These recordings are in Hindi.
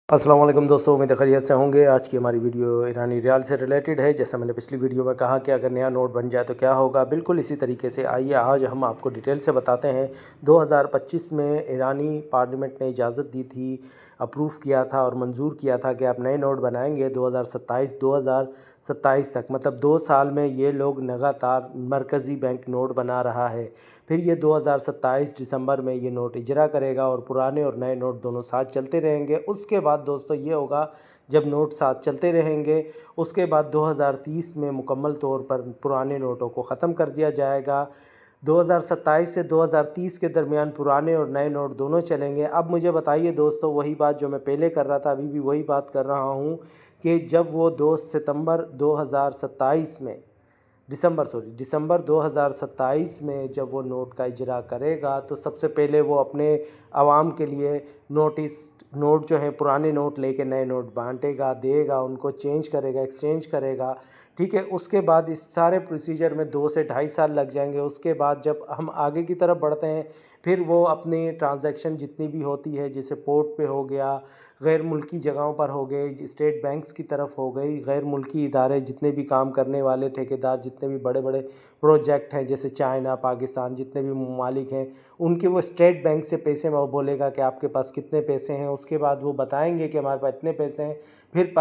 अस्सलाम वालेकुम दोस्तों, उम्मीद है खैरियत से होंगे। आज की हमारी वीडियो ईरानी रियाल से रिलेटेड है। जैसा मैंने पिछली वीडियो में कहा कि अगर नया नोट बन जाए तो क्या होगा, बिल्कुल इसी तरीके से आइए आज हम आपको डिटेल से बताते हैं। 2025 में ईरानी पार्लियामेंट ने इजाज़त दी थी, अप्रूव किया था और मंजूर किया था कि आप नए नोट बनाएंगे 2027 तक, मतलब 2 साल में ये लोग लगातार मरकज़ी बैंक नोट बना रहा है। फिर ये 2027 दिसंबर में ये नोट इजरा करेगा और पुराने और नए नोट दोनों साथ चलते रहेंगे। उसके बाद दोस्तों ये होगा, जब नोट साथ चलते रहेंगे उसके बाद 2030 में मुकम्मल तौर पर पुराने नोटों को ख़त्म कर दिया जाएगा। 2027 से 2030 के दरमियान पुराने और नए नोट दोनों चलेंगे। अब मुझे बताइए दोस्तों, वही बात जो मैं पहले कर रहा था अभी भी वही बात कर रहा हूँ कि जब वो 2 सितंबर 2027 में दिसंबर 2027 में जब वो नोट का इजरा करेगा तो सबसे पहले वो अपने आवाम के लिए नोट जो है पुराने नोट लेके नए नोट बांटेगा, देगा, उनको चेंज करेगा, एक्सचेंज करेगा। ठीक है, उसके बाद इस सारे प्रोसीजर में 2 से ढाई साल लग जाएंगे। उसके बाद जब हम आगे की तरफ बढ़ते हैं फिर वो अपनी ट्रांजैक्शन जितनी भी होती है, जैसे पोर्ट पे हो गया, गैर मुल्की जगहों पर हो गए, स्टेट बैंक्स की तरफ हो गई, गैर मुल्की इदारे जितने भी काम करने वाले ठेकेदार जितने भी बड़े बड़े प्रोजेक्ट हैं, जैसे चाइना, पाकिस्तान, जितने भी ममालिक हैं, उनके वो स्टेट बैंक से पैसे वो बोलेगा कि आपके पास कितने पैसे हैं। उसके बाद वो बताएंगे कि हमारे पास इतने पैसे हैं। फिर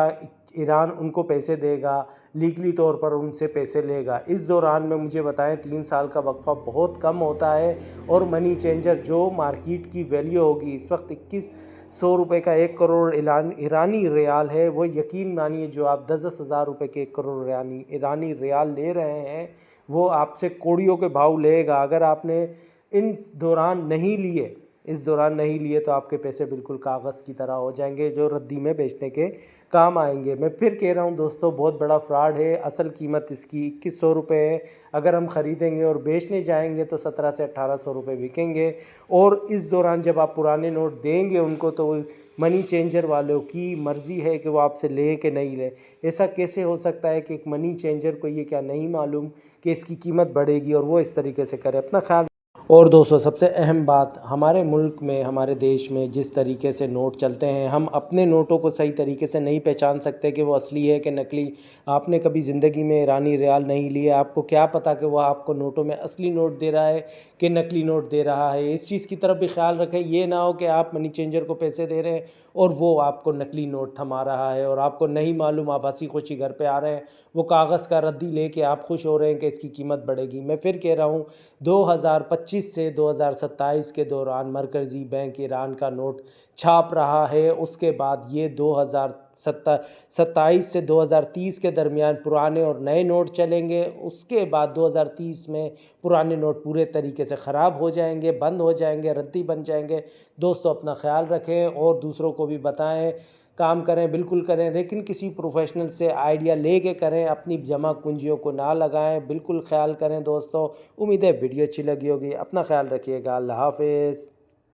ईरान उनको पैसे देगा, लीगली तौर पर उनसे पैसे लेगा। इस दौरान में मुझे बताएं 3 साल का वक्फा बहुत कम होता है और मनी चेंजर जो मार्केट की वैल्यू होगी इस वक्त 2100 रुपये का 1 करोड़ ईरानी रियाल है, वो यकीन मानिए जो आप 10-10 हज़ार रुपये के 1 करोड़ ईरानी रियाल ले रहे हैं वो आपसे कौड़ियों के भाव लेगा। अगर आपने इस दौरान नहीं लिए तो आपके पैसे बिल्कुल कागज़ की तरह हो जाएंगे जो रद्दी में बेचने के काम आएंगे। मैं फिर कह रहा हूं दोस्तों, बहुत बड़ा फ्रॉड है। असल कीमत इसकी 2100 रुपये है। अगर हम ख़रीदेंगे और बेचने जाएंगे तो 1700 से 1800 रुपये बिकेंगे। और इस दौरान जब आप पुराने नोट देंगे उनको तो मनी चेंजर वालों की मर्ज़ी है कि वो आपसे ले कि नहीं ले। ऐसा कैसे हो सकता है कि एक मनी चेंजर को ये क्या नहीं मालूम कि इसकी कीमत बढ़ेगी और वो इस तरीके से करे। अपना ख्याल। और दोस्तों सबसे अहम बात, हमारे मुल्क में, हमारे देश में जिस तरीके से नोट चलते हैं, हम अपने नोटों को सही तरीके से नहीं पहचान सकते कि वो असली है कि नकली। आपने कभी ज़िंदगी में ईरानी रियाल नहीं लिए, आपको क्या पता कि वो आपको नोटों में असली नोट दे रहा है कि नकली नोट दे रहा है। इस चीज़ की तरफ भी ख्याल रखें। ये ना हो कि आप मनी चेंजर को पैसे दे रहे हैं और वो आपको नकली नोट थमा रहा है और आपको नहीं मालूम, आप हंसी खुशी घर पे आ रहे हैं, वो कागज़ का रद्दी लेके आप खुश हो रहे हैं कि इसकी कीमत बढ़ेगी। मैं फिर कह रहा हूँ 2025 से 2027 के दौरान मरकज़ी बैंक ईरान का नोट छाप रहा है। उसके बाद ये 2027 से 2030 के दरमियान पुराने और नए नोट चलेंगे। उसके बाद 2030 में पुराने नोट पूरे तरीके से ख़राब हो जाएंगे, बंद हो जाएंगे, रद्दी बन जाएंगे। दोस्तों अपना ख्याल रखें और दूसरों को भी बताएं। काम करें, बिल्कुल करें, लेकिन किसी प्रोफेशनल से आइडिया लेके करें। अपनी जमा पूंजियों को ना लगाएं। बिल्कुल ख्याल करें दोस्तों। उम्मीद है वीडियो अच्छी लगी होगी। अपना ख्याल रखिएगा। अल्लाह हाफ़िज़।